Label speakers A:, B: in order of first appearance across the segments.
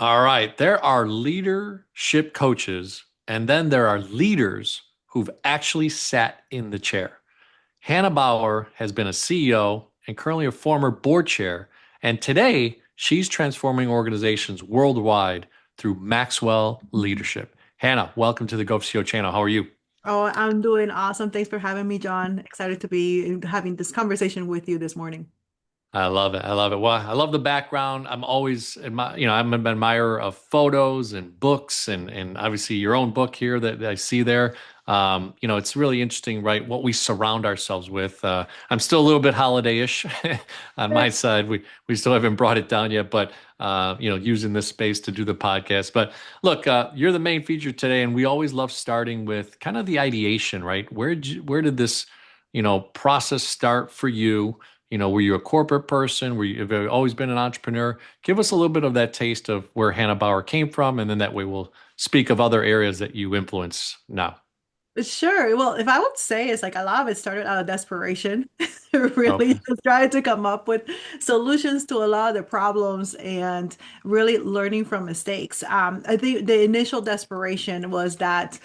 A: All right. There are leadership coaches, and then there are leaders who've actually sat in the chair. Hannah Bauer has been a CEO and currently a former board chair. And today, she's transforming organizations worldwide through Maxwell leadership. Hannah, welcome to the Go4CEO channel. How are you?
B: Oh, I'm doing awesome. Thanks for having me, John. Excited to be having this conversation with you this morning.
A: I love it. I love it. Well, I love the background. I'm always, I'm an admirer of photos and books and obviously your own book here that I see there. It's really interesting, right? What we surround ourselves with. I'm still a little bit holiday-ish on my side. We still haven't brought it down yet, but using this space to do the podcast. But look, you're the main feature today, and we always love starting with kind of the ideation, right? Where did this, process start for you? Were you a corporate person? Have you always been an entrepreneur? Give us a little bit of that taste of where Hannah Bauer came from, and then that way we'll speak of other areas that you influence now.
B: Sure. Well, if I would say it's like a lot of it started out of desperation, really
A: Okay.
B: just trying to come up with solutions to a lot of the problems and really learning from mistakes. I think the initial desperation was that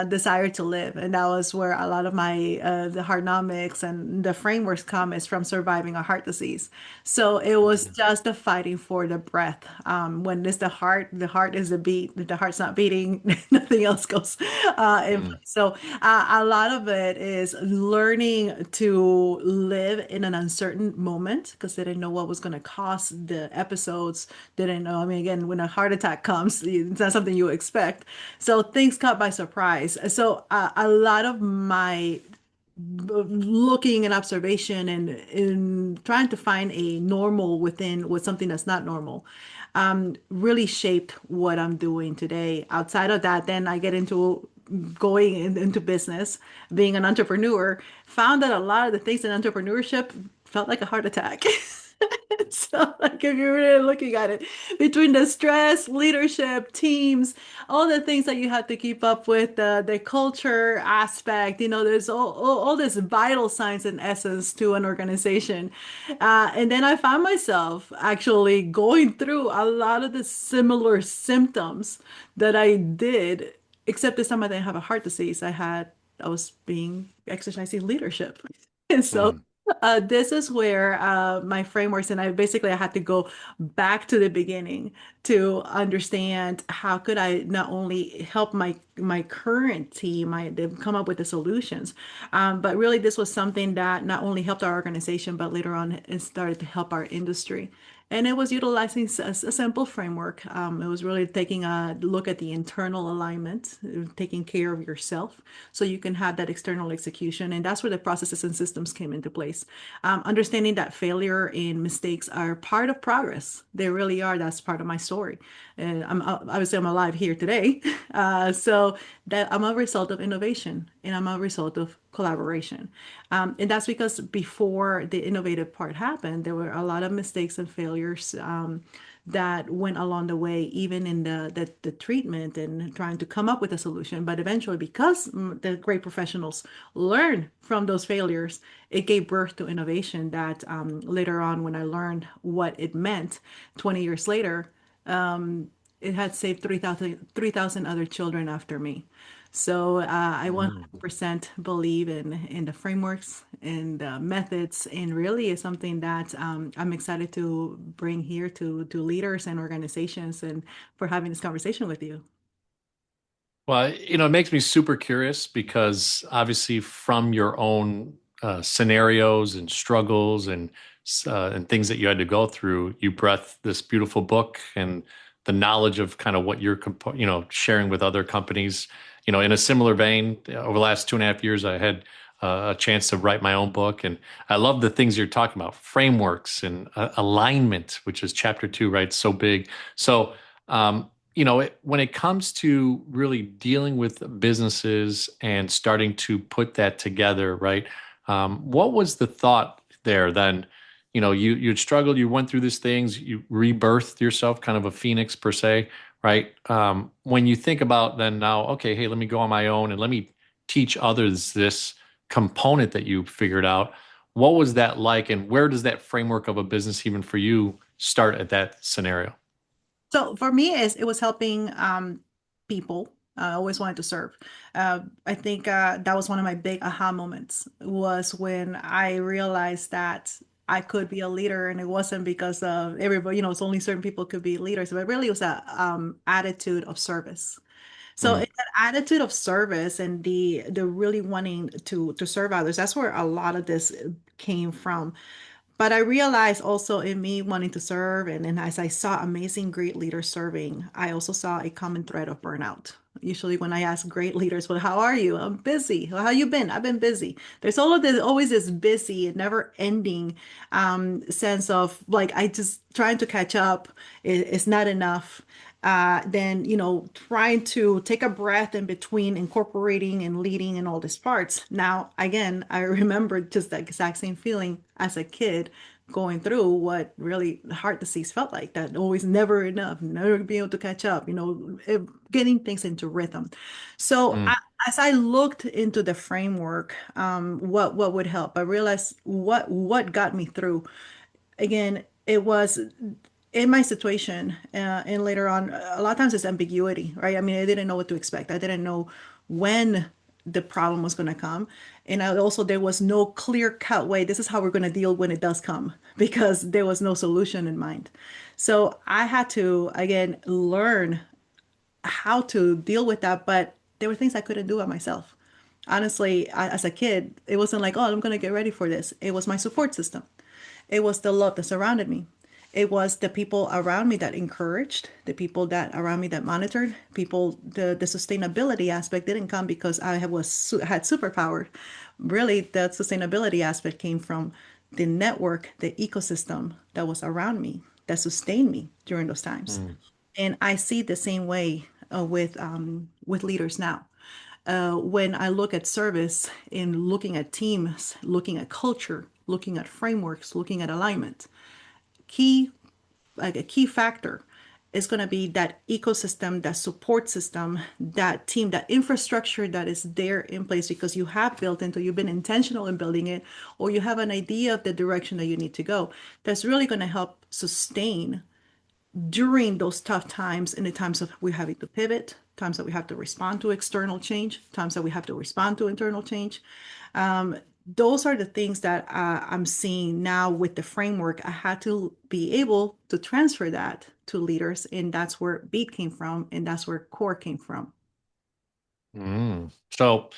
B: desire to live, and that was where a lot of my the hardnomics and the frameworks come is from surviving a heart disease. So it was just the fighting for the breath. When it's the heart is the beat. If the heart's not beating, nothing else goes in
A: Mm,
B: place. So a lot of it is learning to live in an uncertain moment because they didn't know what was going to cost the episodes. They didn't know. I mean, again, when a heart attack comes, it's not something you expect. So things caught by surprise. So a lot of my looking and observation and in trying to find a normal within with something that's not normal really shaped what I'm doing today. Outside of that, then I get into into business, being an entrepreneur, found that a lot of the things in entrepreneurship felt like a heart attack. So, like, if you're really looking at it, between the stress, leadership, teams, all the things that you have to keep up with, the culture aspect, there's all this vital signs and essence to an organization. And then I found myself actually going through a lot of the similar symptoms that I did, except this time I didn't have a heart disease. I was being exercising leadership. And so
A: mm.
B: this is where my frameworks, and I had to go back to the beginning to understand how could I not only help my current team, them come up with the solutions, but really this was something that not only helped our organization, but later on it started to help our industry. And it was utilizing a simple framework. It was really taking a look at the internal alignment, taking care of yourself so you can have that external execution. And that's where the processes and systems came into place. Understanding that failure and mistakes are part of progress. They really are. That's part of my story. And obviously I'm alive here today. So that I'm a result of innovation and I'm a result of collaboration. And that's because before the innovative part happened, there were a lot of mistakes and failures that went along the way, even in the treatment and trying to come up with a solution. But eventually, because the great professionals learned from those failures, it gave birth to innovation that later on, when I learned what it meant 20 years later, it had saved 3,000 other children after me. So I
A: Mm.
B: 100% believe in the frameworks and the methods, and really is something that I'm excited to bring here to leaders and organizations, and for having this conversation with you.
A: Well, it makes me super curious because obviously from your own scenarios and struggles and things that you had to go through, you breathed this beautiful book and the knowledge of kind of what you're sharing with other companies. In a similar vein, over the last 2.5 years, I had a chance to write my own book, and I love the things you're talking about, frameworks and alignment, which is chapter 2, right? So big. So. When it comes to really dealing with businesses and starting to put that together, right? What was the thought there then? You'd struggled, you went through these things, you rebirthed yourself, kind of a phoenix per se, right? When you think about then now, okay, hey, let me go on my own and let me teach others this component that you figured out. What was that like, and where does that framework of a business, even for you, start at that scenario?
B: So for me, it was helping people. I always wanted to serve. I think that was one of my big aha moments was when I realized that I could be a leader, and it wasn't because of everybody, it's only certain people could be leaders, but really it was a attitude of service. So
A: Mm,
B: it's that attitude of service and the really wanting to serve others. That's where a lot of this came from. But I realized also in me wanting to serve, and as I saw amazing, great leaders serving, I also saw a common thread of burnout. Usually, when I ask great leaders, "Well, how are you?" "I'm busy." "Well, how you been?" "I've been busy." There's always this busy and never-ending sense of like I just trying to catch up is not enough. Then trying to take a breath in between incorporating and leading and all these parts. Now, again, I remember just the exact same feeling as a kid going through what really heart disease felt like, that always never enough, never being able to catch up, getting things into rhythm. So
A: mm,
B: as I looked into the framework, what would help, I realized what got me through. Again, it was in my situation, and later on, a lot of times it's ambiguity, right? I mean, I didn't know what to expect. I didn't know when the problem was going to come. And also, there was no clear cut way. This is how we're going to deal when it does come, because there was no solution in mind. So I had to, again, learn how to deal with that. But there were things I couldn't do by myself. Honestly, as a kid, it wasn't like, oh, I'm going to get ready for this. It was my support system. It was the love that surrounded me. It was the people around me that encouraged, the people that around me that monitored, people, the sustainability aspect didn't come because had superpower. Really, the sustainability aspect came from the network, the ecosystem that was around me that sustained me during those times.
A: mm,
B: And I see the same way with leaders now. When I look at service in looking at teams, looking at culture, looking at frameworks, looking at alignment, key like a key factor is going to be that ecosystem, that support system, that team, that infrastructure that is there in place because you have built into, you've been intentional in building it, or you have an idea of the direction that you need to go. That's really going to help sustain during those tough times, in the times of we're having to pivot, times that we have to respond to external change, times that we have to respond to internal change. Those are the things that I'm seeing now with the framework. I had to be able to transfer that to leaders, and that's where Beat came from, and that's where Core came from.
A: mm. So,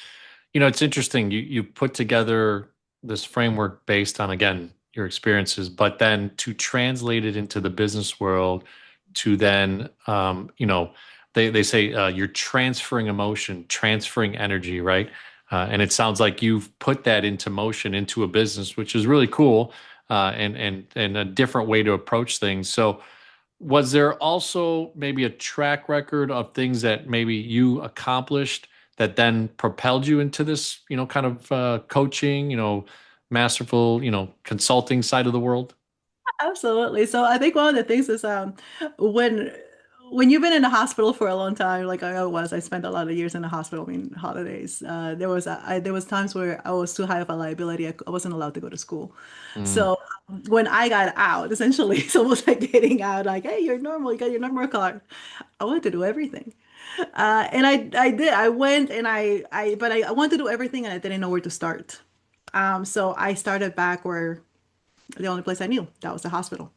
A: it's interesting. You put together this framework based on, again, your experiences, but then to translate it into the business world, to then, they say you're transferring emotion, transferring energy, right? And it sounds like you've put that into motion into a business, which is really cool, and a different way to approach things. So, was there also maybe a track record of things that maybe you accomplished that then propelled you into this, kind of coaching, masterful, consulting side of the world?
B: Absolutely. So I think one of the things is when when you've been in the hospital for a long time, like I spent a lot of years in the hospital. I mean, holidays. There was times where I was too high of a liability. I wasn't allowed to go to school.
A: Mm,
B: So when I got out, essentially, it's almost like getting out. Like, hey, you're normal. You got your normal card. I wanted to do everything, and I did. I went and but I wanted to do everything, and I didn't know where to start. So I started back where the only place I knew. That was the hospital.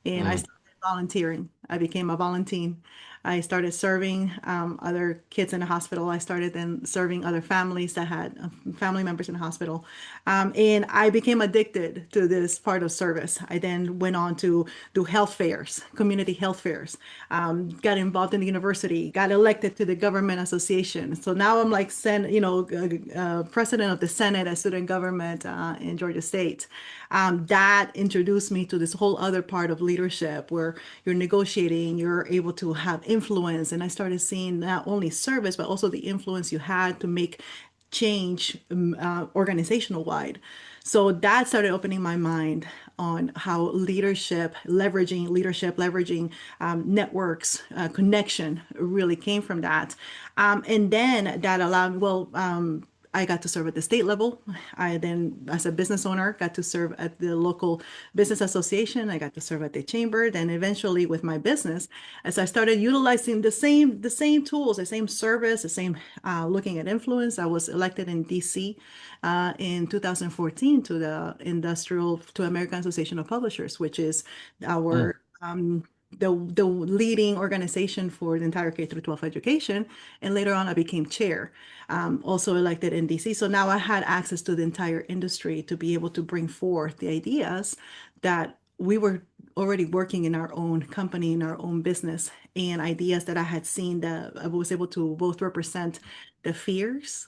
B: And I
A: mm,
B: started volunteering. I became a volunteer. I started serving other kids in the hospital. I started then serving other families that had family members in the hospital. And I became addicted to this part of service. I then went on to do health fairs, community health fairs, got involved in the university, got elected to the government association. So now I'm like, president of the Senate as student government in Georgia State. That introduced me to this whole other part of leadership where you're negotiating, you're able to have influence. And I started seeing not only service, but also the influence you had to make change organizational wide. So that started opening my mind on how leveraging networks, connection really came from that. And then that allowed, well, I got to serve at the state level. I then, as a business owner, got to serve at the local business association. I got to serve at the chamber. Then eventually with my business, as I started utilizing the same tools, the same service, the same looking at influence, I was elected in DC in 2014 to the American Association of Publishers, which is
A: Mm,
B: our the leading organization for the entire K through 12 education. And later on, I became chair, also elected in DC. So now I had access to the entire industry to be able to bring forth the ideas that we were already working in our own company, in our own business, and ideas that I had seen that I was able to both represent the fears,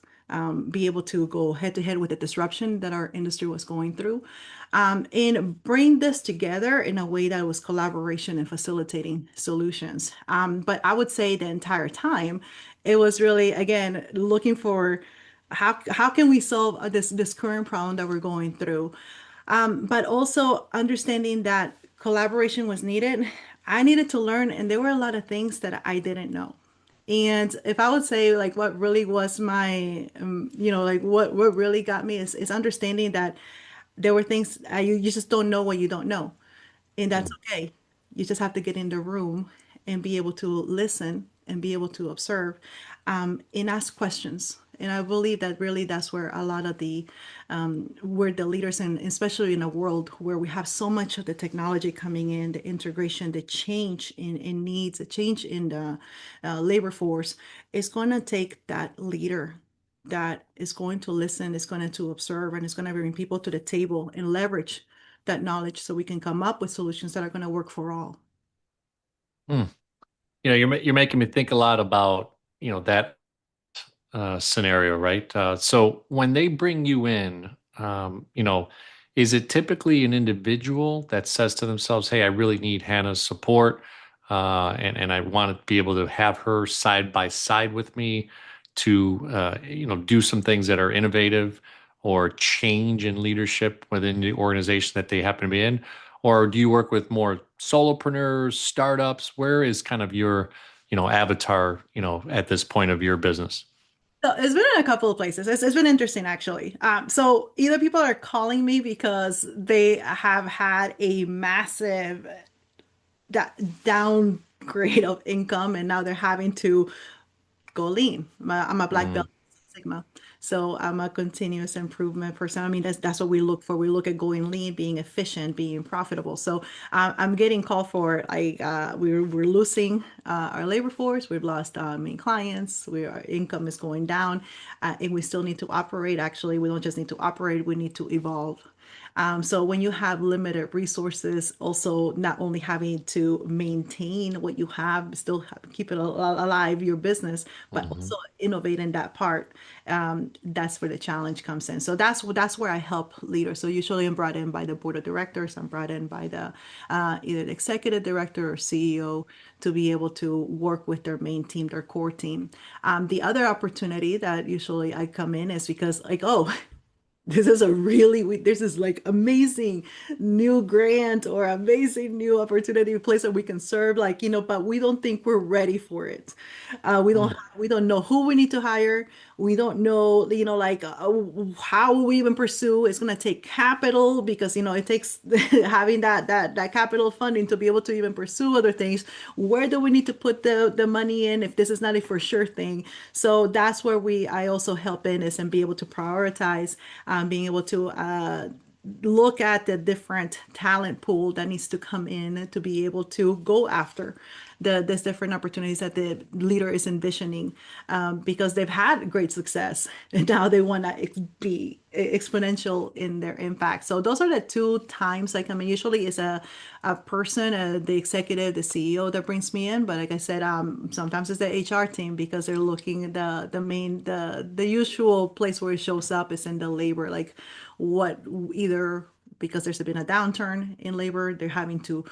B: be able to go head to head with the disruption that our industry was going through, and bring this together in a way that was collaboration and facilitating solutions. But I would say the entire time, it was really, again, looking for how can we solve this current problem that we're going through, but also understanding that collaboration was needed. I needed to learn, and there were a lot of things that I didn't know. And if I would say like what really was my, like what really got me is understanding that there were things you just don't know what you don't know, and that's
A: mm,
B: okay. You just have to get in the room and be able to listen and be able to observe, and ask questions. And I believe that really that's where a lot of the where the leaders, and especially in a world where we have so much of the technology coming in, the integration, the change in needs, the change in the labor force, is going to take that leader that is going to listen, is going to observe, and is going to bring people to the table and leverage that knowledge so we can come up with solutions that are going to work for all.
A: mm. You're making me think a lot about, that scenario, right? So when they bring you in, is it typically an individual that says to themselves, "Hey, I really need Hannah's support, and I want to be able to have her side by side with me to, do some things that are innovative or change in leadership within the organization that they happen to be in?" Or do you work with more solopreneurs, startups? Where is kind of your, avatar, at this point of your business?
B: So it's been in a couple of places. It's been interesting actually. So either people are calling me because they have had a massive downgrade of income and now they're having to go lean. I'm a black belt
A: Mm,
B: in Sigma. So I'm a continuous improvement person. I mean, that's what we look for. We look at going lean, being efficient, being profitable. So I'm getting called for like we're losing our labor force. We've lost main clients. Our income is going down, and we still need to operate. Actually, we don't just need to operate. We need to evolve. So when you have limited resources, also not only having to maintain what you have, still keep it alive, your business, but
A: mhm.
B: also innovate in that part. That's where the challenge comes in. So that's where I help leaders. So usually I'm brought in by the board of directors. I'm brought in by the either the executive director or CEO to be able to work with their main team, their core team. The other opportunity that usually I come in is because like, oh, this is like amazing new grant or amazing new opportunity place that we can serve, like, but we don't think we're ready for it.
A: Mm,
B: We don't know who we need to hire. We don't know, like how will we even pursue. It's going to take capital because, it takes having that capital funding to be able to even pursue other things. Where do we need to put the money in if this is not a for sure thing? So that's where I also help in is and be able to prioritize, being able to look at the different talent pool that needs to come in to be able to go after these different opportunities that the leader is envisioning, because they've had great success and now they want to be exponential in their impact. So those are the two times I come in. Usually it's a person, the executive, the CEO that brings me in. But like I said, sometimes it's the HR team because they're looking at the usual place where it shows up is in the labor, like what either because there's been a downturn in labor, they're having to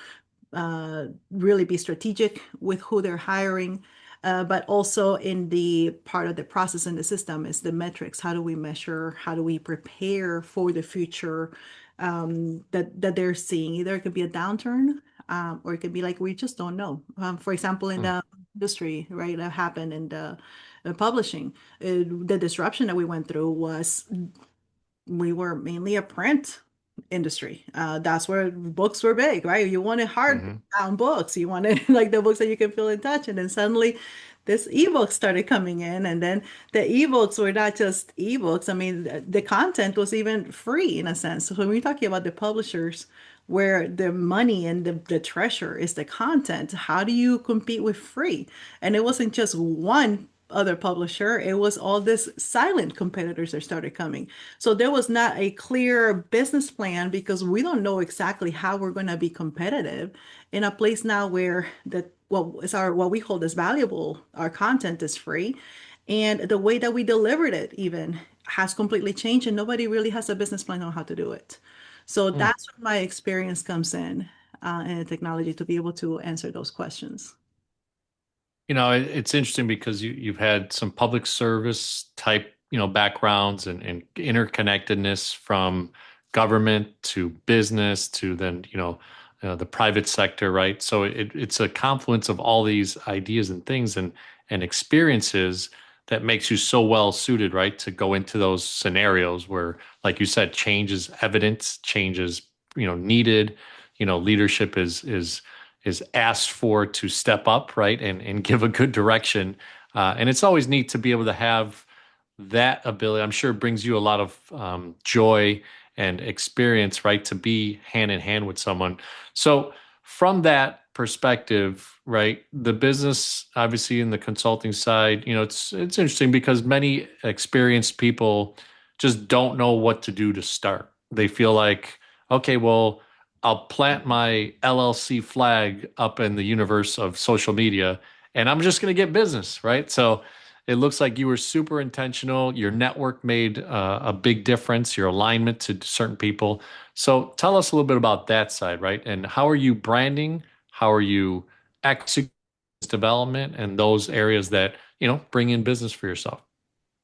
B: really be strategic with who they're hiring. But also in the part of the process in the system is the metrics. How do we measure? How do we prepare for the future that they're seeing? Either it could be a downturn, or it could be like we just don't know. For example, in
A: mm,
B: the industry, right, that happened in the publishing. The disruption that we went through was we were mainly a print industry. That's where books were big, right? You wanted hard
A: Hmm.
B: bound books. You wanted like the books that you can feel and touch. And then suddenly this ebook started coming in. And then the ebooks were not just ebooks. I mean, the content was even free in a sense. So when we're talking about the publishers, where the money and the treasure is the content, how do you compete with free? And it wasn't just one other publisher, it was all this silent competitors that started coming. So there was not a clear business plan because we don't know exactly how we're going to be competitive in a place now where what we hold as valuable, our content is free, and the way that we delivered it even has completely changed, and nobody really has a business plan on how to do it. So that's where my experience comes in the technology to be able to answer those questions.
A: It's interesting because you've had some public service type, backgrounds and interconnectedness from government to business to then, the private sector, right? So it's a confluence of all these ideas and things and experiences that makes you so well suited, right, to go into those scenarios where, like you said, change is evident, change is, needed, leadership is asked for to step up, right, and give a good direction. And it's always neat to be able to have that ability. I'm sure it brings you a lot of joy and experience, right, to be hand in hand with someone. So from that perspective, right, the business, obviously in the consulting side, it's interesting because many experienced people just don't know what to do to start. They feel like, okay, well, I'll plant my LLC flag up in the universe of social media and I'm just going to get business, right? So it looks like you were super intentional. Your network made a big difference, your alignment to certain people. So tell us a little bit about that side, right? And how are you branding? How are you executing development and those areas that, bring in business for yourself?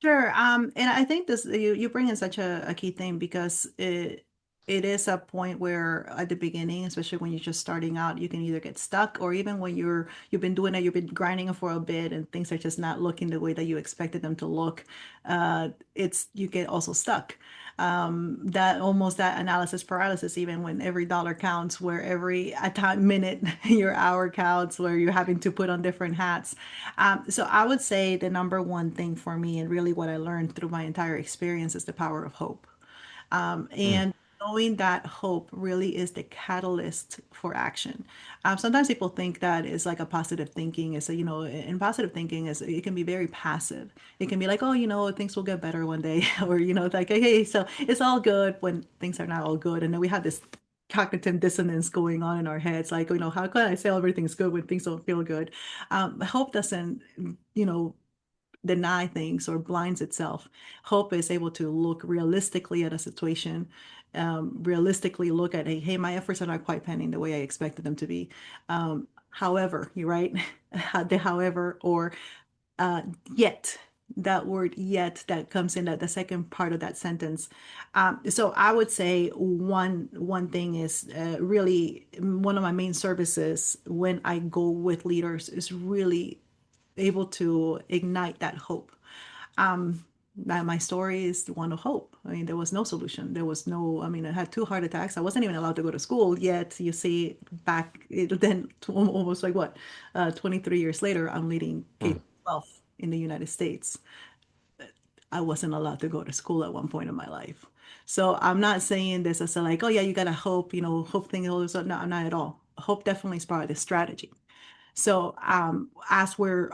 B: Sure. And I think this you bring in such a key thing because it is a point where at the beginning, especially when you're just starting out, you can either get stuck or even when you've been doing it, you've been grinding it for a bit and things are just not looking the way that you expected them to look. It's you get also stuck. That almost that analysis paralysis, even when every dollar counts, where every a time minute your hour counts, where you're having to put on different hats. So I would say the number one thing for me, and really what I learned through my entire experience, is the power of hope.
A: Mm,
B: And knowing that hope really is the catalyst for action. Sometimes people think that is like a positive thinking is, and positive thinking is, it can be very passive. It can be like, oh, things will get better one day, or, it's like, hey, so it's all good when things are not all good. And then we have this cognitive dissonance going on in our heads, like, how can I say everything's good when things don't feel good? Hope doesn't, you know, deny things or blinds itself. Hope is able to look realistically at a situation, realistically look at, hey, my efforts are not quite panning the way I expected them to be. However, you're right, the however, or uh, yet. That word yet that comes in the second part of that sentence. So I would say one thing is really one of my main services when I go with leaders is really able to ignite that hope. My story is one of hope. I mean, there was no solution. There was no, I mean, I had two heart attacks. I wasn't even allowed to go to school yet. You see, then almost like what, 23 years later, I'm leading
A: mm,
B: K-12 in the United States. I wasn't allowed to go to school at one point in my life. So I'm not saying this as a like, oh yeah, you gotta hope, hope thing. No, not at all. Hope definitely is part of the strategy. So as we're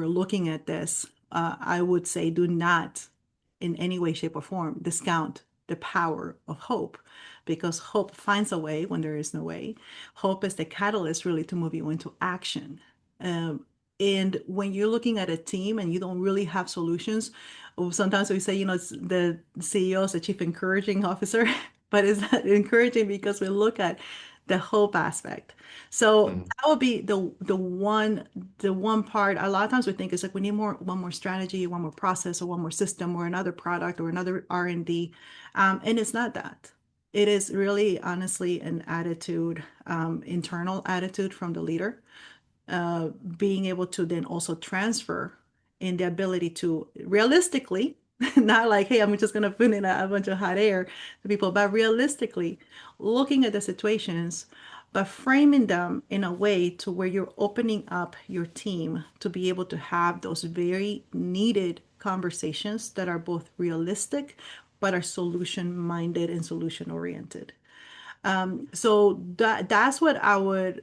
B: looking at this, I would say do not in any way, shape, or form discount the power of hope because hope finds a way when there is no way. Hope is the catalyst really to move you into action. Um, and when you're looking at a team and you don't really have solutions, sometimes we say, it's the CEO is the chief encouraging officer, but it's not encouraging because we look at the hope aspect. So
A: mm,
B: that would be the one part. A lot of times we think it's like we need one more strategy, one more process, or one more system, or another product, or another R&D, and it's not that. It is really honestly an attitude, internal attitude from the leader, being able to then also transfer. in the ability to realistically, not like, hey, I'm just going to put in a bunch of hot air to people, but realistically looking at the situations, but framing them in a way to where you're opening up your team to be able to have those very needed conversations that are both realistic, but are solution minded and solution oriented. So that's what I would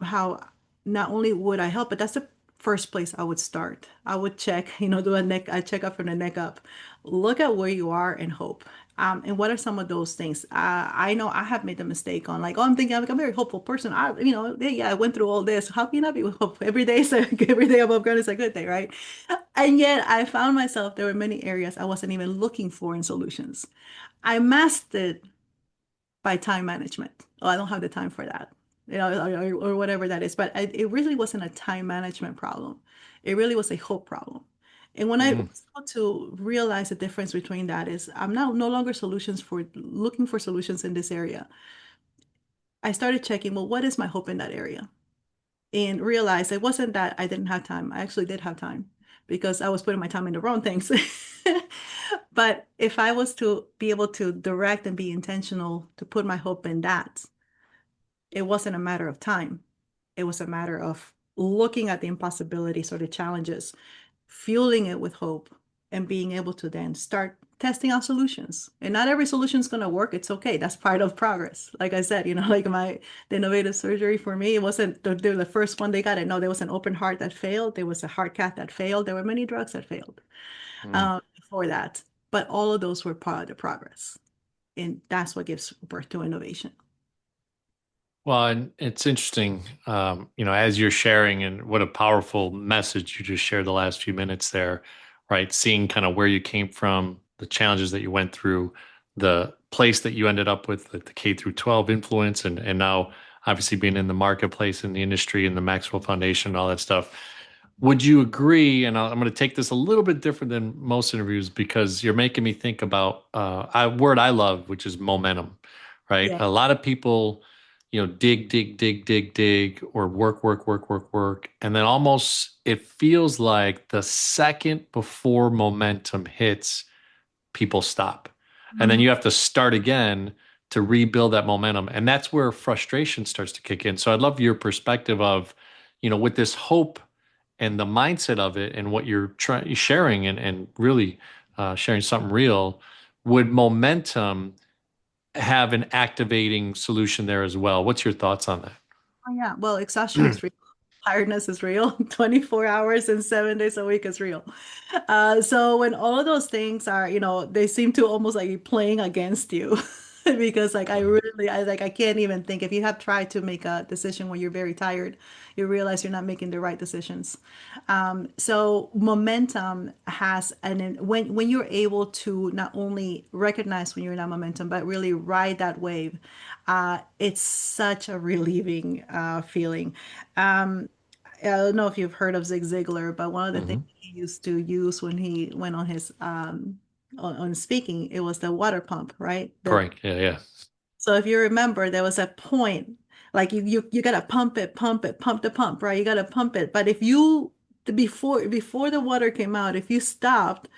B: how not only would I help, but that's the first place I would start. I would check, do I check up from the neck up, look at where you are and hope. And what are some of those things? I know I have made the mistake on like, oh, I'm thinking I'm like a very hopeful person. Yeah, I went through all this. How can you not be hopeful? Every day is every day above ground is a good day, right? And yet I found myself there were many areas I wasn't even looking for in solutions. I masked it by time management. Oh, I don't have the time for that, or whatever that is. But it really wasn't a time management problem. It really was a hope problem. And when I
A: Mm,
B: was able to realize the difference between that is I'm now no longer solutions for looking for solutions in this area. I started checking, well, what is my hope in that area? And realized it wasn't that I didn't have time. I actually did have time because I was putting my time in the wrong things. But if I was to be able to direct and be intentional to put my hope in that, it wasn't a matter of time. It was a matter of looking at the impossibilities or the challenges, fueling it with hope, and being able to then start testing out solutions. And not every solution is going to work. It's okay. That's part of progress. Like I said, like the innovative surgery for me, it wasn't the first one they got it. No, there was an open heart that failed. There was a heart cath that failed. There were many drugs that failed
A: mm.
B: before that. But all of those were part of the progress. And that's what gives birth to innovation.
A: Well, and it's interesting, as you're sharing, and what a powerful message you just shared the last few minutes there, right? Seeing kind of where you came from, the challenges that you went through, the place that you ended up with, the K through 12 influence, and now obviously being in the marketplace, in the industry, and the Maxwell Foundation, all that stuff. Would you agree? And I'm going to take this a little bit different than most interviews because you're making me think about a word I love, which is momentum, right?
B: Yeah.
A: A lot of people, dig, dig, dig, dig, dig, or work, work, work, work, work. And then almost it feels like the second before momentum hits, people stop. And then
B: Mhm.
A: you have to start again to rebuild that momentum. And that's where frustration starts to kick in. So I'd love your perspective of, with this hope and the mindset of it and what you're trying sharing and really sharing something real, would momentum have an activating solution there as well? What's your thoughts on
B: Oh, yeah. Well, exhaustion
A: that?
B: is real. Tiredness is real. 24 hours and 7 days a week is real. So when all of those things are, they seem to almost like be playing against you because like I can't even think if you have tried to make a decision when you're very tired, you realize you're not making the right decisions. So momentum has and when you're able to not only recognize when you're in that momentum, but really ride that wave, it's such a relieving feeling. Um, I don't know if you've heard of Zig Ziglar, but one of the things
A: Hmm.
B: he used to use when he went on his on speaking, it was the water pump, right? The
A: Correct. Yeah, yeah.
B: so if you remember, there was a point like you gotta pump it, pump it, pump the pump, right? You gotta pump it. But if you before the water came out, if you stopped,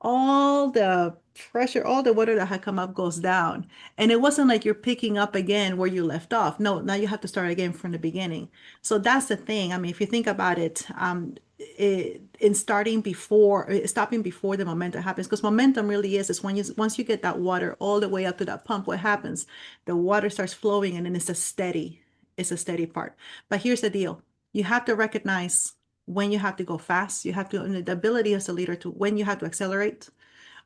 B: all the pressure, all the water that had come up goes down. And it wasn't like you're picking up again where you left off. No, now you have to start again from the beginning. So that's the thing. I mean, if you think about it, in starting before, stopping before the momentum happens, because momentum really is when once you get that water all the way up to that pump, what happens? The water starts flowing and then it's a steady part. But here's the deal. You have to recognize when you have to go fast. You have to, and the ability as a leader to when you have to accelerate,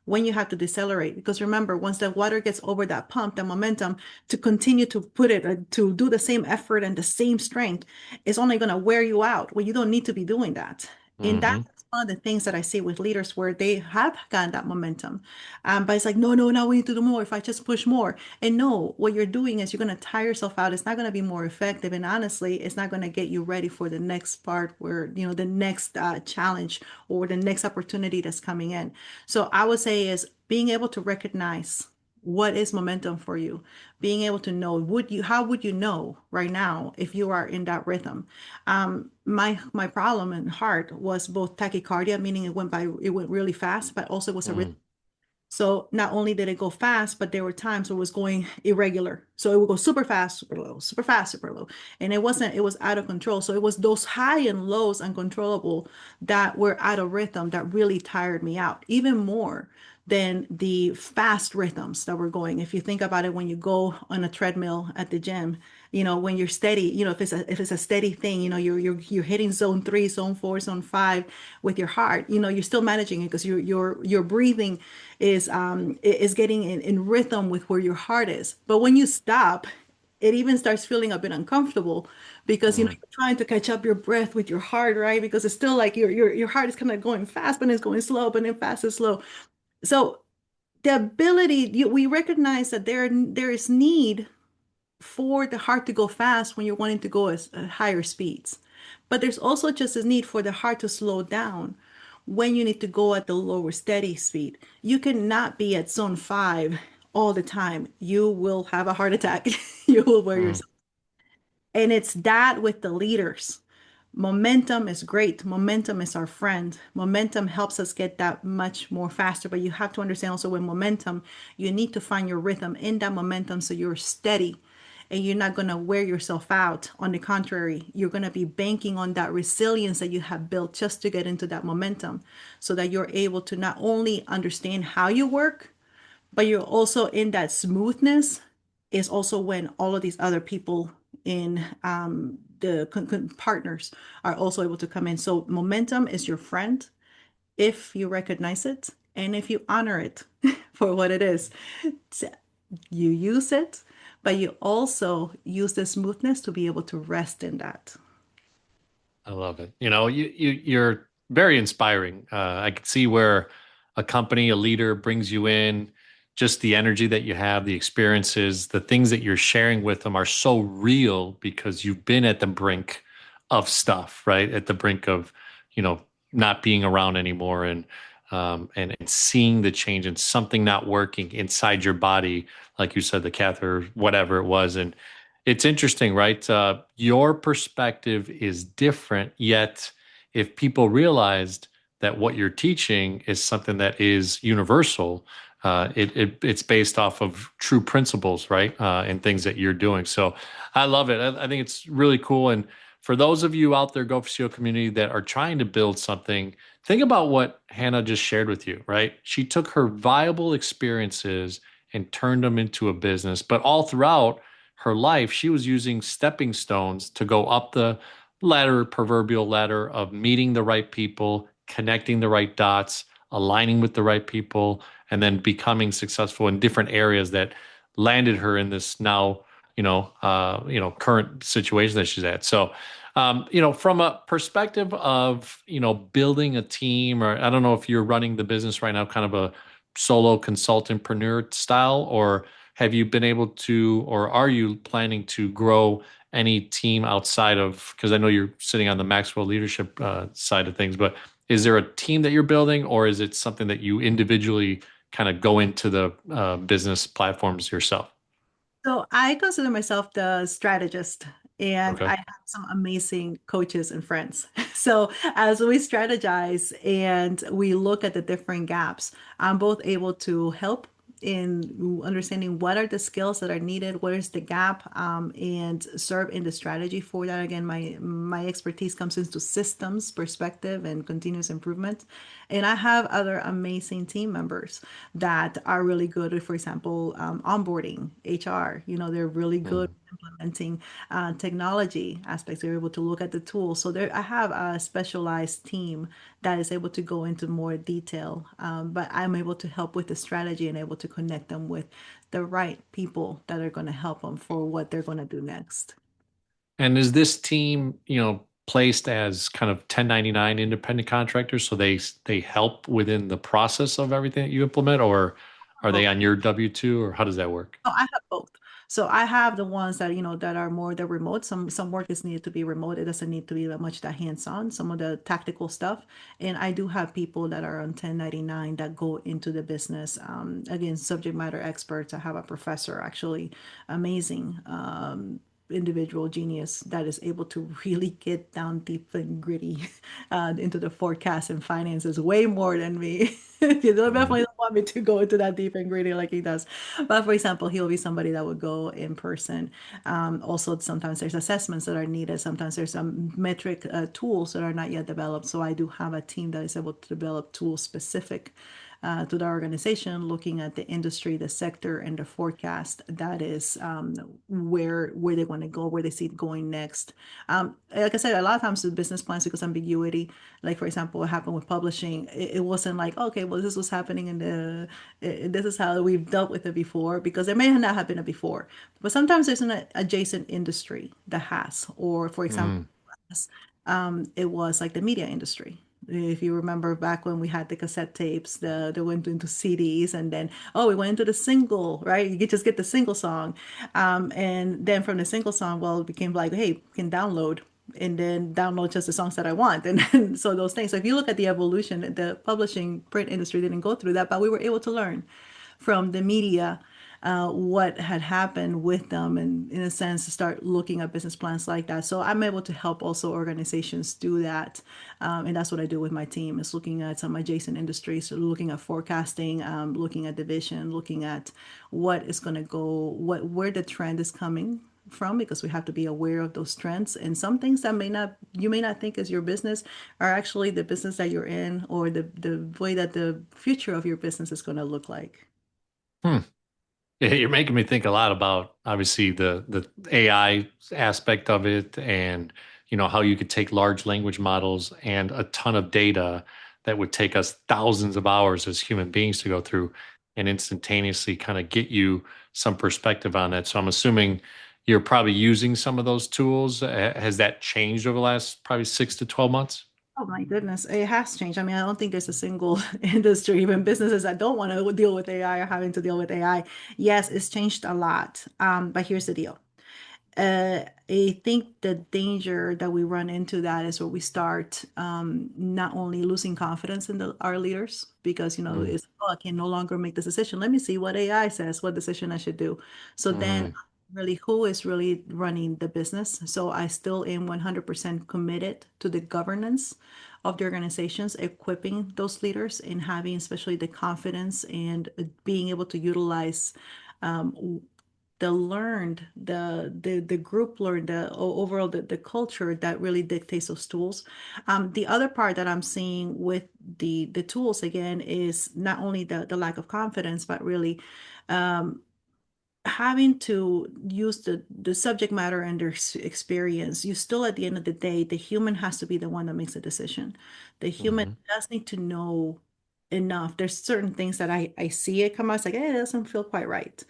B: when you have to decelerate. Because remember, once the water gets over that pump, the momentum to continue to put it, to do the same effort and the same strength is only going to wear you out. Well, you don't need to be doing that. And that's
A: Hmm.
B: one of the things that I see with leaders where they have gotten that momentum. But it's like, no, no, now we need to do more. If I just push more. And no, what you're doing is you're going to tire yourself out. It's not going to be more effective. And honestly, it's not going to get you ready for the next part where, the next challenge or the next opportunity that's coming in. So I would say is being able to recognize what is momentum for you? Being able to know, how would you know right now if you are in that rhythm? My problem in heart was both tachycardia, meaning it went really fast, but also it was a rhythm.
A: Mm,
B: So not only did it go fast, but there were times where it was going irregular. So it would go super fast, super low, super fast, super low. And it was out of control. So it was those high and lows uncontrollable that were out of rhythm that really tired me out, even more than the fast rhythms that were going. If you think about it, when you go on a treadmill at the gym, when you're steady, if it's a steady thing, you're hitting zone 3, zone 4, zone 5 with your heart, you're still managing it because your breathing is getting in rhythm with where your heart is. But when you stop, it even starts feeling a bit uncomfortable because
A: mm,
B: you're trying to catch up your breath with your heart, right? Because it's still like your heart is kind of going fast, but it's going slow, but then fast and slow. So the ability we recognize that there is need for the heart to go fast when you're wanting to go at higher speeds. But there's also just a need for the heart to slow down when you need to go at the lower steady speed. You cannot be at zone 5 all the time. You will have a heart attack. You will wear
A: mm.
B: yourself. And it's that with the leaders. Momentum is great. Momentum is our friend. Momentum helps us get that much more faster. But you have to understand also with momentum, you need to find your rhythm in that momentum so you're steady and you're not going to wear yourself out. On the contrary, you're going to be banking on that resilience that you have built just to get into that momentum so that you're able to not only understand how you work, but you're also in that smoothness is also when all of these other people in the partners are also able to come in. So momentum is your friend if you recognize it and if you honor it for what it is. You use it, but you also use the smoothness to be able to rest in that.
A: I love it. You're very inspiring. I can see where a company, a leader brings you in, just the energy that you have, the experiences, the things that you're sharing with them are so real because you've been at the brink of stuff, right? At the brink of, you know, not being around anymore and seeing the change and something not working inside your body, like you said, the catheter, whatever it was. And it's interesting, right? Your perspective is different, yet if people realized that what you're teaching is something that is universal, it's based off of true principles, right? And things that you're doing. So I love it. I think it's really cool. And for those of you out there, Go4CEO community that are trying to build something, think about what Hannah just shared with you, right? She took her viable experiences and turned them into a business, but all throughout her life, she was using stepping stones to go up the ladder, proverbial ladder of meeting the right people, connecting the right dots, aligning with the right people, and then becoming successful in different areas that landed her in this now, current situation that she's at. So, from a perspective of, building a team, or I don't know if you're running the business right now, kind of a solo consultantpreneur style, or have you been able to, or are you planning to grow any team outside of, because I know you're sitting on the Maxwell leadership side of things, but is there a team that you're building, or is it something that you individually kind of go into the business platforms yourself?
B: So I consider myself the strategist, and I
A: Okay.
B: have some amazing coaches and friends. So as we strategize and we look at the different gaps, I'm both able to help in understanding what are the skills that are needed, where is the gap, and serve in the strategy for that. Again, my expertise comes into systems perspective and continuous improvement. And I have other amazing team members that are really good at, for example, onboarding, HR. They're really good
A: Mm.
B: at implementing technology aspects. They're able to look at the tools. So I have a specialized team that is able to go into more detail, but I'm able to help with the strategy and able to connect them with the right people that are going to help them for what they're going to do next.
A: And is this team, placed as kind of 1099 independent contractors, so they help within the process of everything that you implement, or are they on your W-2, or how does that work?
B: Oh, I have both. So I have the ones that, that are more the remote. Some work is needed to be remote. It doesn't need to be that much that hands-on, some of the tactical stuff. And I do have people that are on 1099 that go into the business. Again, subject matter experts. I have a professor, actually, amazing. Individual genius that is able to really get down deep and gritty into the forecast and finances way more than me. You
A: Mhm.
B: definitely don't want me to go into that deep and gritty like he does. But for example, he'll be somebody that would go in person. Also, sometimes there's assessments that are needed. Sometimes there's some metric tools that are not yet developed. So I do have a team that is able to develop tools specific to the organization, looking at the industry, the sector, and the forecast. That is where they want to go, where they see it going next. Like I said, a lot of times the business plans, because ambiguity, like for example, what happened with publishing, it wasn't like, okay, well, this was happening in this is how we've dealt with it before, because there may not have been a before, but sometimes there's an adjacent industry that has, or for example,
A: Mm.
B: it was like the media industry. If you remember back when we had the cassette tapes, they went into CDs, and then we went into the single, right? You could just get the single song, and then from the single song, well, it became like, hey, you can download, and then download just the songs that I want, and then, so those things. So if you look at the evolution, the publishing print industry didn't go through that, but we were able to learn from the media what had happened with them, and in a sense to start looking at business plans like that. So I'm able to help also organizations do that, and that's what I do with my team, is looking at some adjacent industries, so looking at forecasting, looking at division, looking at what is going to go, where the trend is coming from, because we have to be aware of those trends, and some things that you may not think is your business are actually the business that you're in, or the way that the future of your business is going to look like.
A: Hmm. Yeah, you're making me think a lot about obviously the AI aspect of it, and how you could take large language models and a ton of data that would take us thousands of hours as human beings to go through and instantaneously kind of get you some perspective on that. So I'm assuming you're probably using some of those tools. Has that changed over the last probably 6 to 12 months?
B: Oh my goodness, it has changed. I mean, I don't think there's a single industry, even businesses that don't want to deal with AI or having to deal with AI. Yes, it's changed a lot. But here's the deal. I think the danger that we run into that is where we start not only losing confidence in our leaders, because
A: Mm.
B: it's, I can no longer make this decision. Let me see what AI says, what decision I should do. So then,
A: Mm.
B: really, who is really running the business? So I still am 100% committed to the governance of the organizations, equipping those leaders and having especially the confidence and being able to utilize the group learned, overall the culture that really dictates those tools. The other part that I'm seeing with the tools again is not only the lack of confidence, but really having to use the subject matter and their experience. You still, at the end of the day, the human has to be the one that makes a decision. The human
A: Mhm.
B: does need to know enough. There's certain things that I see it come out, it's like, hey, it doesn't feel quite right.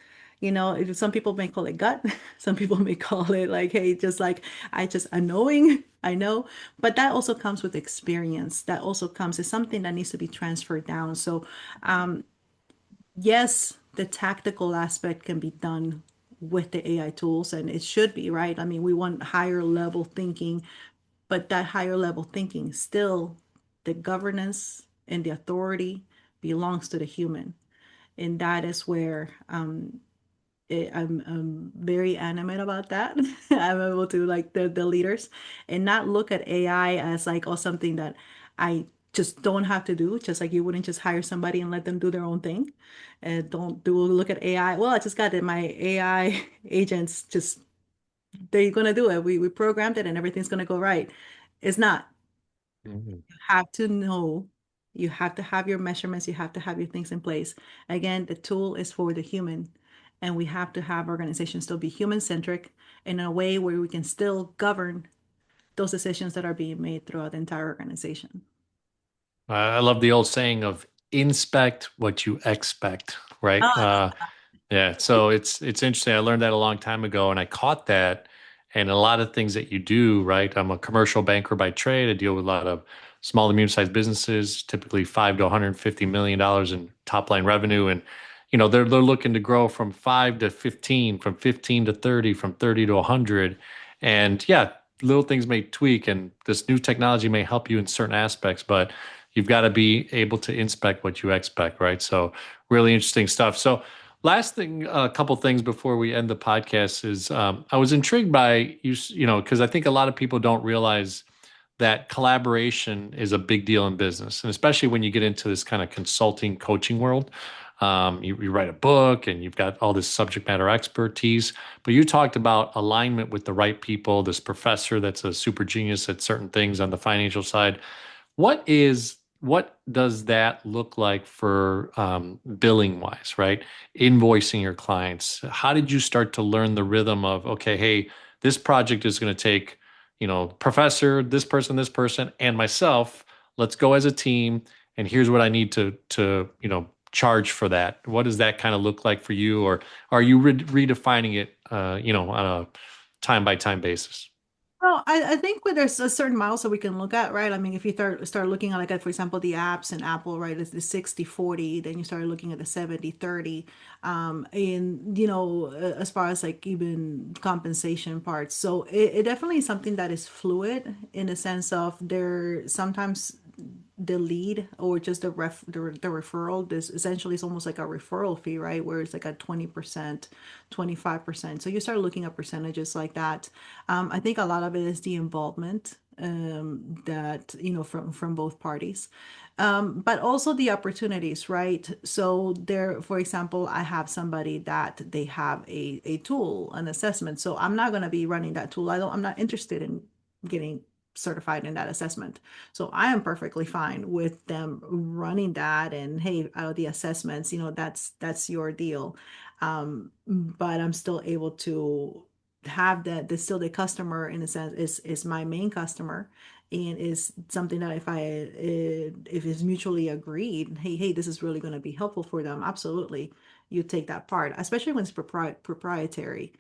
B: If some people may call it gut, some people may call it like, hey, just like, I just annoying, I know, but that also comes with experience. That also comes as something that needs to be transferred down. So yes, the tactical aspect can be done with the AI tools, and it should be, right? I mean, we want higher level thinking, but that higher level thinking still, the governance and the authority belongs to the human. And that is where I'm very animate about that. I'm able to like the leaders and not look at AI as like, oh, something that I just don't have to do. Just like you wouldn't just hire somebody and let them do their own thing. And don't do look at AI. Well, I just got it. My AI agents just they're gonna do it. We programmed it and everything's gonna go right. It's not.
A: Mhm.
B: You have to know. You have to have your measurements. You have to have your things in place. Again, the tool is for the human, and we have to have organizations still be human-centric in a way where we can still govern those decisions that are being made throughout the entire organization.
A: I love the old saying of inspect what you expect, right?
B: Oh,
A: Yeah, so it's interesting. I learned that a long time ago, and I caught that. And a lot of things that you do, right? I'm a commercial banker by trade. I deal with a lot of small to medium-sized businesses, typically 5 to 150 million dollars in top line revenue. And they're looking to grow from 5 to 15, from 15 to 30, from 30 to 100. And yeah, little things may tweak, and this new technology may help you in certain aspects, but you've got to be able to inspect what you expect, right? So really interesting stuff. So last thing, a couple things before we end the podcast is I was intrigued by because I think a lot of people don't realize that collaboration is a big deal in business, and especially when you get into this kind of consulting coaching world. You write a book and you've got all this subject matter expertise, but you talked about alignment with the right people, this professor that's a super genius at certain things on the financial side. What does that look like for billing wise, right? Invoicing your clients. How did you start to learn the rhythm of, okay, hey, this project is going to take, professor, this person, and myself. Let's go as a team, and here's what I need to charge for that. What does that kind of look like for you, or are you redefining it, on a time by time basis?
B: Well, I think when there's a certain milestone we can look at, right? I mean, if you start looking at like, for example, the apps and Apple, right, it's the 60/40, then you start looking at the 70/30, and as far as like even compensation parts. So it definitely is something that is fluid in the sense of there sometimes the lead or just the referral, this essentially is almost like a referral fee, right? Where it's like a 20%, 25%. So you start looking at percentages like that. I think a lot of it is the involvement that from both parties, but also the opportunities, right? So there, for example, I have somebody that they have a tool, an assessment. So I'm not going to be running that tool. I'm not interested in getting certified in that assessment. So I am perfectly fine with them running that, and hey, the assessments, that's your deal. But I'm still able to have that. There's still the customer in a sense is my main customer, and is something that if it's mutually agreed, hey, this is really going to be helpful for them. Absolutely, you take that part, especially when it's proprietary.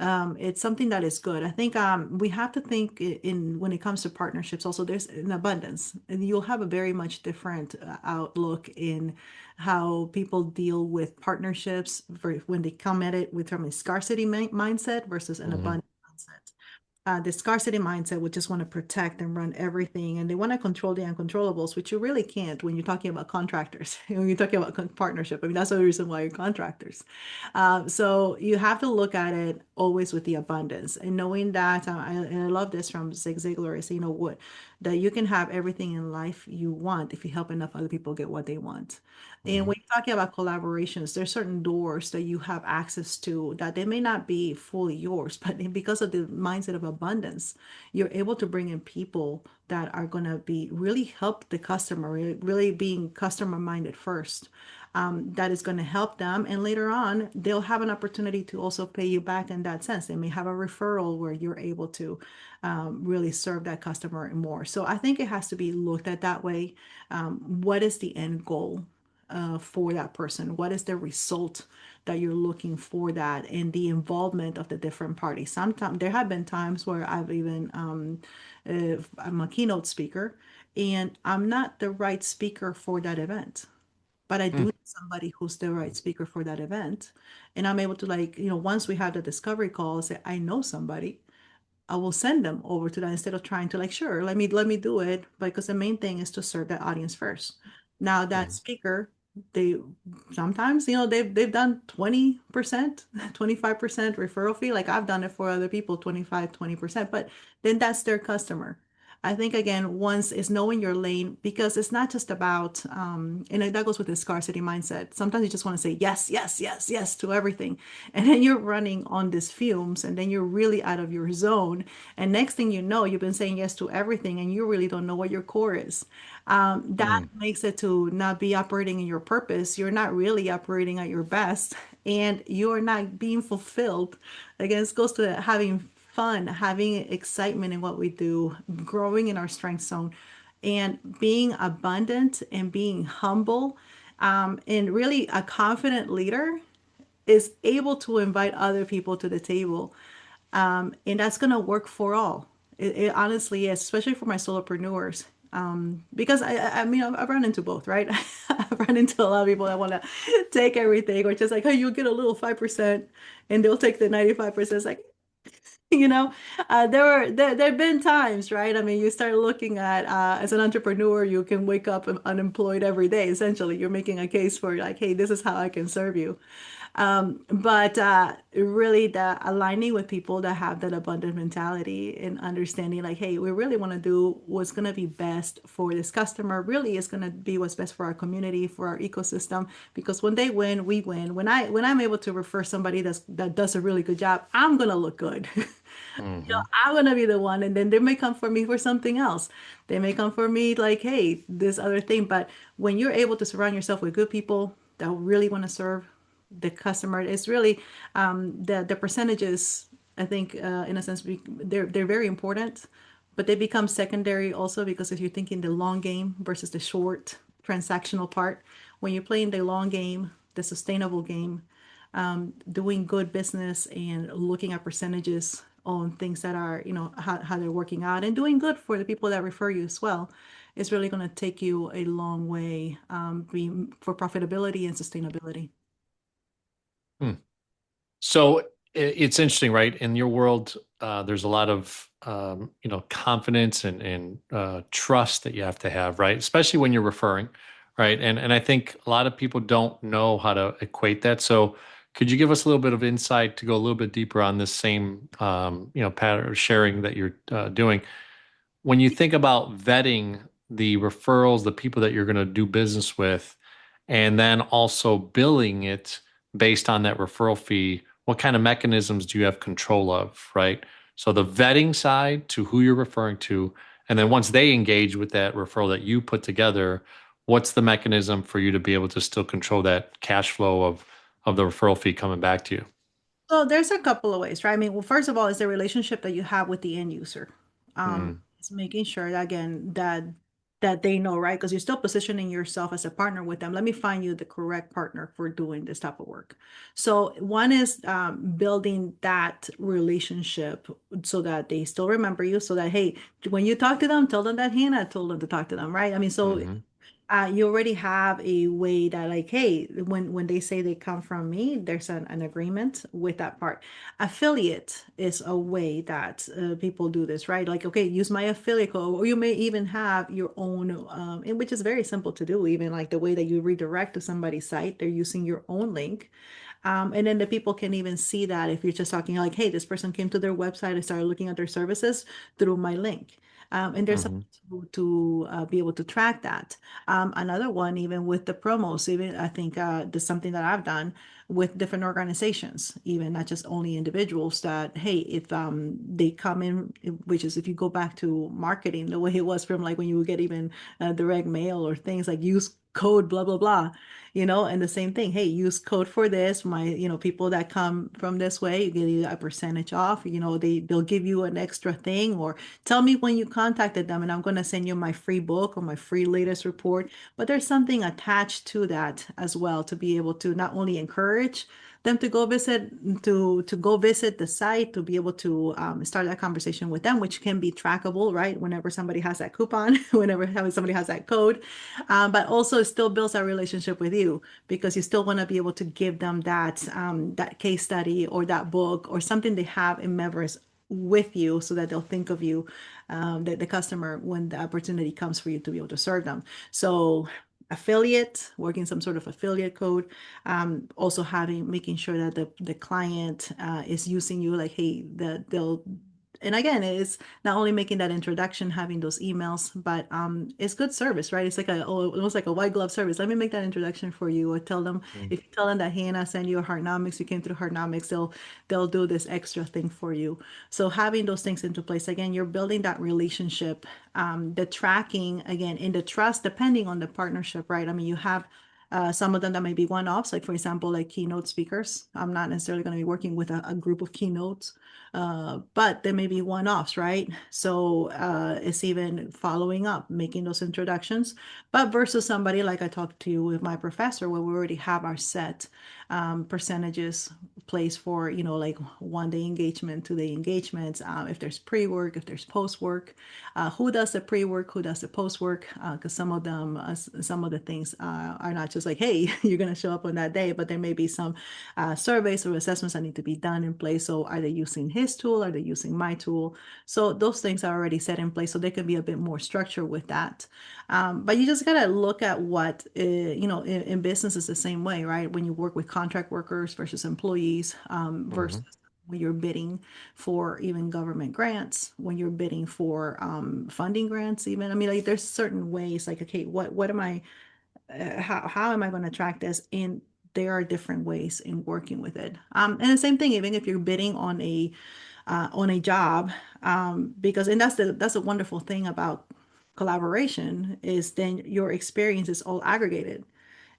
B: It's something that is good. I think we have to think in when it comes to partnerships. Also, there's an abundance, and you'll have a very much different outlook in how people deal with partnerships for when they come at it with from a scarcity mindset versus an
A: Mhm.
B: abundant mindset. The scarcity mindset would just want to protect and run everything, and they want to control the uncontrollables, which you really can't when you're talking about contractors. When you're talking about partnership, I mean that's the reason why you're contractors. So you have to look at it always with the abundance and knowing that. And I love this from Zig Ziglar is, what that you can have everything in life you want if you help enough other people get what they want. And
A: Mhm.
B: when you're talking about collaborations, there's certain doors that you have access to that they may not be fully yours, but because of the mindset of abundance, you're able to bring in people that are going to be really help the customer, really being customer minded first. That is going to help them. And later on, they'll have an opportunity to also pay you back in that sense. They may have a referral where you're able to really serve that customer more. So I think it has to be looked at that way. What is the end goal? For that person? What is the result that you're looking for that and the involvement of the different parties? Sometimes there have been times where I've even, I'm a keynote speaker and I'm not the right speaker for that event, but I do
A: Mm.
B: need somebody who's the right speaker for that event. And I'm able to like, once we have the discovery call, say, I know somebody. I will send them over to that instead of trying to like, sure, let me do it. Because the main thing is to serve that audience first. Now that
A: Mhm.
B: speaker, they sometimes, they've done 20%, 25% referral fee. Like I've done it for other people, 25, 20%, but then that's their customer. I think again, once is knowing your lane because it's not just about, and that goes with the scarcity mindset. Sometimes you just want to say yes, yes, yes, yes to everything. And then you're running on these fumes and then you're really out of your zone. And next thing you know, you've been saying yes to everything and you really don't know what your core is. That
A: Mm.
B: makes it to not be operating in your purpose. You're not really operating at your best and you're not being fulfilled. Again, it goes to having fun, having excitement in what we do, growing in our strength zone, and being abundant and being humble. And really a confident leader is able to invite other people to the table. And that's going to work for all. It honestly is, especially for my solopreneurs. Because I mean, I've run into both, right? run into a lot of people that want to take everything, or just like, hey, you'll get a little 5%, and they'll take the 95%. It's like, you know, there have been times, right? I mean, you start looking at as an entrepreneur, you can wake up unemployed every day. Essentially, you're making a case for like, hey, this is how I can serve you. But really, the aligning with people that have that abundant mentality and understanding, like, hey, we really want to do what's going to be best for this customer. Really, is going to be what's best for our community, for our ecosystem. Because when they win, we win. When I'm able to refer somebody that does a really good job, I'm going to look good.
A: Hmm.
B: I'm gonna be the one, and then they may come for me for something else. They may come for me like, hey, this other thing. But when you're able to surround yourself with good people that really want to serve the customer, it's really the percentages. I think, in a sense, they're very important, but they become secondary also because if you're thinking the long game versus the short transactional part, when you're playing the long game, the sustainable game, doing good business and looking at percentages on things that are, how they're working out and doing good for the people that refer you as well is really going to take you a long way for profitability and sustainability.
A: So it's interesting, right? In your world, there's a lot of confidence and trust that you have to have, right? Especially when you're referring, right? And I think a lot of people don't know how to equate that. So could you give us a little bit of insight to go a little bit deeper on this same pattern sharing that you're doing? When you think about vetting the referrals, the people that you're going to do business with, and then also billing it based on that referral fee, what kind of mechanisms do you have control of, right? So the vetting side to who you're referring to, and then once they engage with that referral that you put together, what's the mechanism for you to be able to still control that cash flow of the referral fee coming back to you?
B: So there's a couple of ways, right? I mean, well, first of all, is the relationship that you have with the end user.
A: Mm,
B: It's making sure that, again, that they know, right? Because you're still positioning yourself as a partner with them. Let me find you the correct partner for doing this type of work. So one is building that relationship so that they still remember you, so that, hey, when you talk to them, tell them that Hannah told them to talk to them, right? I mean, so
A: hmm
B: you already have a way that, like, hey, when they say they come from me, there's an agreement with that part. Affiliate is a way that people do this, right? Like, okay, use my affiliate code, or you may even have your own, and which is very simple to do. Even like the way that you redirect to somebody's site, they're using your own link. And then the people can even see that if you're just talking like, hey, this person came to their website and started looking at their services through my link. And there's a
A: hmm
B: to be able to track that. Another one, even with the promos, even I think there's something that I've done with different organizations, even not just only individuals, that, hey, if they come in, which is if you go back to marketing, the way it was from like when you would get even direct mail or things like use code blah blah blah, and the same thing, hey, use code for this, my, people that come from this way, you get a percentage off, they'll give you an extra thing, or tell me when you contacted them and I'm going to send you my free book or my free latest report. But there's something attached to that as well, to be able to not only encourage them to go visit the site, to be able to start that conversation with them, which can be trackable, right? Whenever somebody has that coupon, whenever somebody has that code, but also it still builds that relationship with you, because you still want to be able to give them that case study or that book or something they have in memories with you, so that they'll think of you, the customer, when the opportunity comes for you to be able to serve them. So affiliate, working some sort of affiliate code, also making sure that the client is using you, like, hey, that they'll, and again, it's not only making that introduction, having those emails, but it's good service, right? It's like almost like a white glove service. Let me make that introduction for you, or tell them, if you tell them that Hannah sent you a Heartnomics, you came through Heartnomics, they'll do this extra thing for you. So having those things into place, again, you're building that relationship, the tracking, again, in the trust, depending on the partnership, right? I mean, you have Some of them that may be one-offs, like for example, like keynote speakers. I'm not necessarily going to be working with a group of keynotes, but there may be one-offs, right? So it's even following up, making those introductions. But versus somebody like I talked to you with my professor, where we already have our set percentages placed for, like 1 day engagement, 2 day engagements, if there's pre-work, if there's post-work, who does the pre-work, who does the post-work, because some of the things are not just like, hey, you're going to show up on that day, but there may be some surveys or assessments that need to be done in place. So are they using his tool? Are they using my tool? So those things are already set in place, so they can be a bit more structured with that. But you just gotta look at what, in business is the same way, right? When you work with contract workers versus employees, versus
A: Mhm.
B: when you're bidding for even government grants, when you're bidding for funding grants, even. I mean, like there's certain ways, like, okay, what am I, how am I going to track this? And there are different ways in working with it. And the same thing, even if you're bidding on a job, because and that's a wonderful thing about collaboration is then your experience is all aggregated.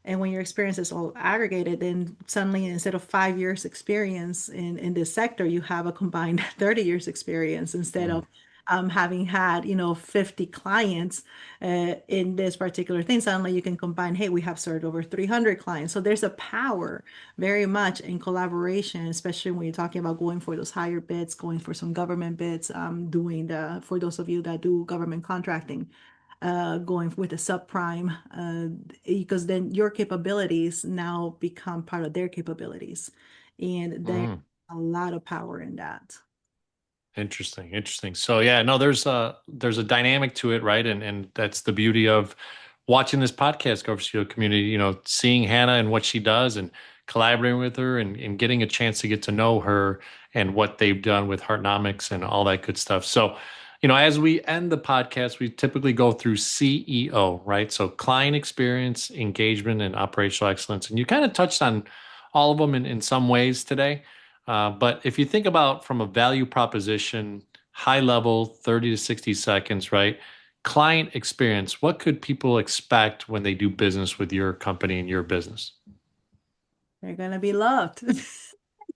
B: And when your experience is all aggregated, then suddenly instead of 5 years experience in this sector, you have a combined 30 years experience instead
A: Mm.
B: of having had, 50 clients in this particular thing. Suddenly you can combine, hey, we have served over 300 clients. So there's a power very much in collaboration, especially when you're talking about going for those higher bids, going for some government bids, for those of you that do government contracting, going with a subprime, because then your capabilities now become part of their capabilities. And there's
A: Mm.
B: a lot of power in that.
A: Interesting, interesting. So yeah, no, there's a dynamic to it, right? And that's the beauty of watching this podcast, GO4CEO community. Seeing Hannah and what she does, and collaborating with her, and getting a chance to get to know her and what they've done with Heartnomics and all that good stuff. So, as we end the podcast, we typically go through CEO, right? So client experience, engagement, and operational excellence. And you kind of touched on all of them in some ways today. But if you think about from a value proposition, high level, 30 to 60 seconds, right? Client experience, what could people expect when they do business with your company and your business?
B: They're going to be loved.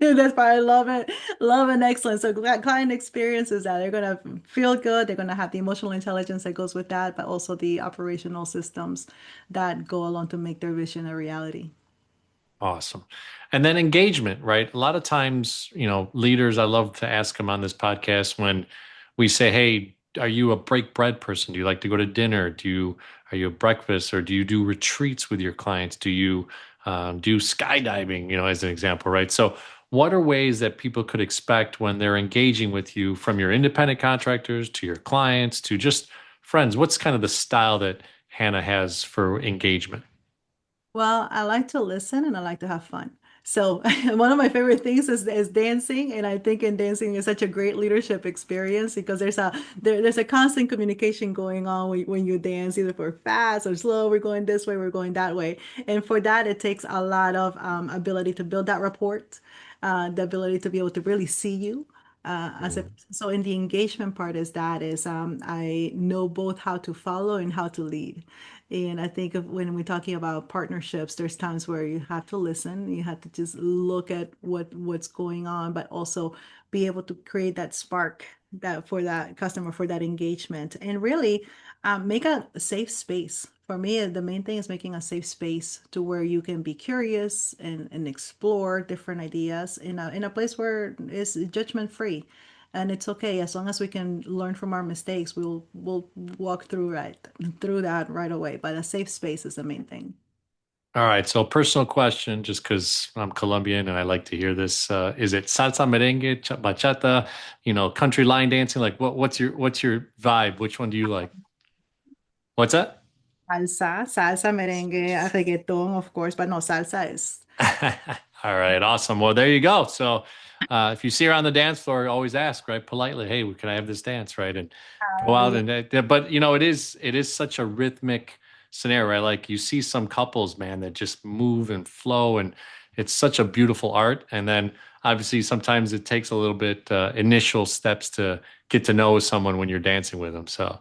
B: That's why I love it. Love and excellence. So client experiences that they're going to feel good. They're going to have the emotional intelligence that goes with that, but also the operational systems that go along to make their vision a reality.
A: Awesome. And then engagement, right? A lot of times, leaders, I love to ask them on this podcast when we say, hey, are you a break bread person? Do you like to go to dinner? Are you a breakfast, or do you do retreats with your clients? Do you do skydiving, as an example, right? So what are ways that people could expect when they're engaging with you, from your independent contractors to your clients to just friends? What's kind of the style that Hannah has for engagement?
B: Well, I like to listen and I like to have fun. So one of my favorite things is dancing, and I think in dancing is such a great leadership experience because there's a constant communication going on when you dance, either for fast or slow. We're going this way, we're going that way, and for that it takes a lot of ability to build that rapport, the ability to be able to really see you. So in the engagement part is I know both how to follow and how to lead. And I think of when we're talking about partnerships, there's times where you have to listen, you have to just look at what's going on, but also be able to create that spark that for that customer for that engagement, and really make a safe space. For me, the main thing is making a safe space to where you can be curious and explore different ideas in a place where it's judgment free. And it's okay as long as we can learn from our mistakes. We'll walk through that right away. But a safe space is the main thing.
A: All right, so personal question, just because I'm Colombian and I like to hear this. Is it salsa, merengue, bachata, country line dancing? Like, what's your vibe? Which one do you like? What's that?
B: Salsa, merengue, reggaeton, of course, but no, salsa is.
A: All right, awesome. Well, there you go. So, if you see her on the dance floor, always ask, right, politely, "Hey, can I have this dance?" Right, and go out
B: Yeah.
A: and. But it is such a rhythmic scenario, right? Like you see some couples, man, that just move and flow, and it's such a beautiful art. And then obviously, sometimes it takes a little bit initial steps to get to know someone when you're dancing with them. So.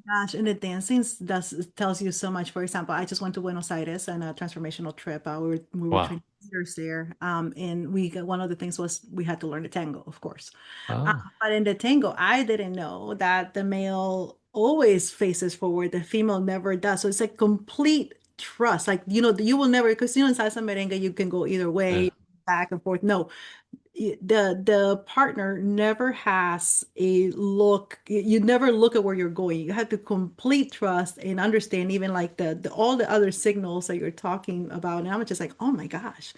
B: Gosh, and the dancing does tells you so much. For example, I just went to Buenos Aires on a transformational trip. We were
A: Wow.
B: training leaders there, and we got, one of the things was we had to learn the tango, of course.
A: Oh,
B: But in the tango, I didn't know that the male always faces forward, the female never does. So it's like complete trust. Like you will never, because in salsa merengue you can go either
A: yeah.
B: way, back and forth. No, the partner never has a look. You never look at where you're going. You have to complete trust and understand even like the all the other signals that you're talking about. And I'm just like, oh my gosh,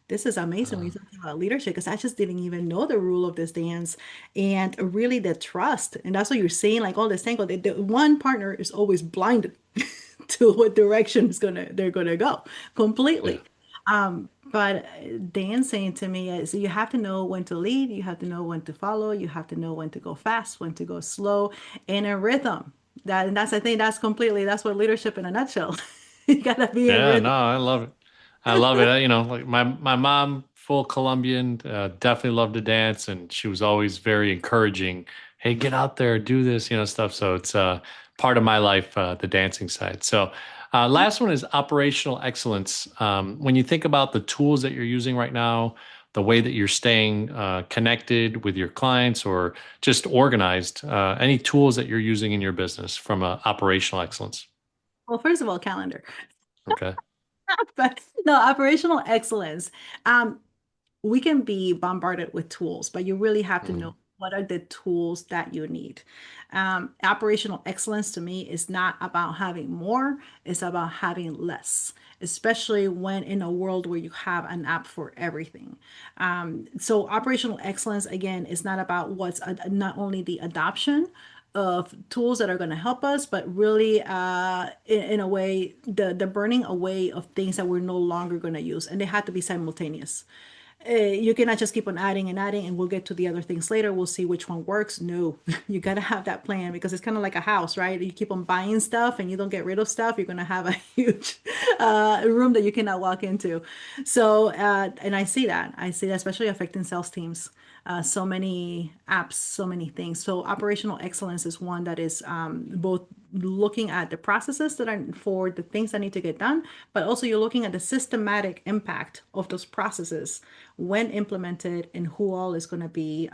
B: this is amazing when
A: Uh,
B: you're talking about leadership, because I just didn't even know the rule of this dance. And really the trust, and that's what you're saying, like all this tango, the one partner is always blinded to what direction they're gonna go
A: yeah.
B: completely. But dancing to me is, you have to know when to lead, you have to know when to follow, you have to know when to go fast, when to go slow, in a rhythm. And that's, I think that's completely, that's what leadership in a nutshell. You gotta be in
A: Yeah,
B: rhythm.
A: no, I love it. I love it. You know, like my mom, full Colombian, definitely loved to dance, and she was always very encouraging. Hey, get out there, do this, stuff. So it's part of my life, the dancing side. So last one is operational excellence. When you think about the tools that you're using right now, the way that you're staying connected with your clients or just organized, any tools that you're using in your business from operational excellence.
B: Well, first of all, calendar.
A: Okay.
B: But no, operational excellence. Um, we can be bombarded with tools, but you really have to know
A: Mhm.
B: what are the tools that you need. Operational excellence to me is not about having more, it's about having less, especially when in a world where you have an app for everything. So, operational excellence, again, is not about not only the adoption of tools that are going to help us, but really, in a way, the burning away of things that we're no longer going to use, and they have to be simultaneous. You cannot just keep on adding and adding, and we'll get to the other things later. We'll see which one works. No, you got to have that plan, because it's kind of like a house, right? You keep on buying stuff and you don't get rid of stuff, you're going to have a huge room that you cannot walk into. So, and I see that especially affecting sales teams. So many apps, so many things. So operational excellence is one that is both looking at the processes that are for the things that need to get done, but also you're looking at the systematic impact of those processes when implemented and who all is going to be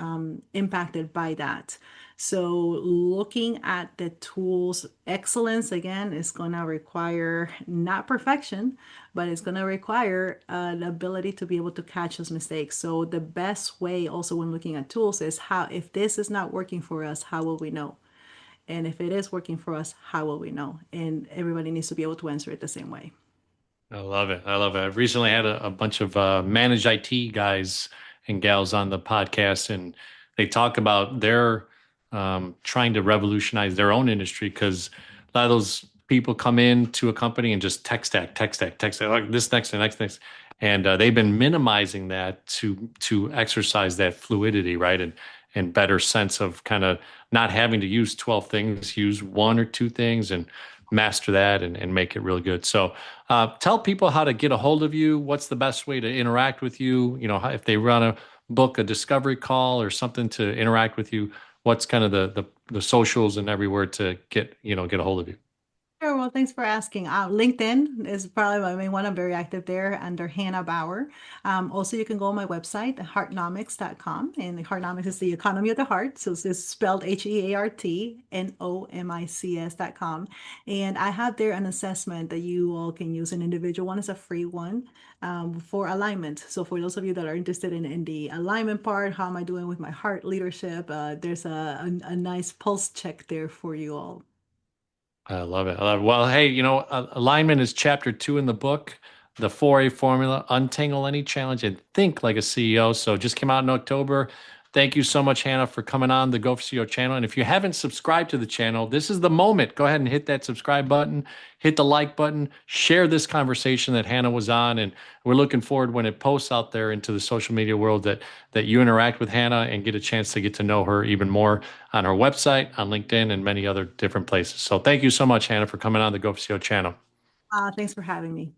B: impacted by that. So looking at the tools, excellence again is going to require not perfection, but it's going to require the ability to be able to catch those mistakes. So the best way also when looking at tools is, how, if this is not working for us, how will we know? And if it is working for us, how will we know? And everybody needs to be able to answer it the same way.
A: I love it. I love it. I've recently had a bunch of managed IT guys and gals on the podcast, and they talk about their trying to revolutionize their own industry because a lot of those people come into a company and just tech stack, tech stack, tech stack, like this next and next, and they've been minimizing that to exercise that fluidity, right, and better sense of kind of not having to use 12 things, use one or two things, and master that and make it really good. So tell people how to get a hold of you. What's the best way to interact with you? If they want to book a discovery call or something to interact with you, what's kind of the socials and everywhere to get a hold of you?
B: Sure. Well, thanks for asking. LinkedIn is probably my main one. I'm very active there under Hannah Bauer. Also, you can go on my website, heartnomics.com. And the Heartnomics is the economy of the heart. So it's spelled HEARTNOMICS.com. And I have there an assessment that you all can use. An individual one is a free one for alignment. So for those of you that are interested in the alignment part, how am I doing with my heart leadership? There's a nice pulse check there for you all.
A: I love it. I love it. Well, hey, alignment is chapter 2 in the book, the 4A formula, untangle any challenge and think like a CEO. So just came out in October. Thank you so much, Hannah, for coming on the Go4CEO channel. And if you haven't subscribed to the channel, this is the moment. Go ahead and hit that subscribe button, hit the like button, share this conversation that Hannah was on. And we're looking forward when it posts out there into the social media world that you interact with Hannah and get a chance to get to know her even more on her website, on LinkedIn, and many other different places. So thank you so much, Hannah, for coming on the Go4CEO channel.
B: Thanks for having me.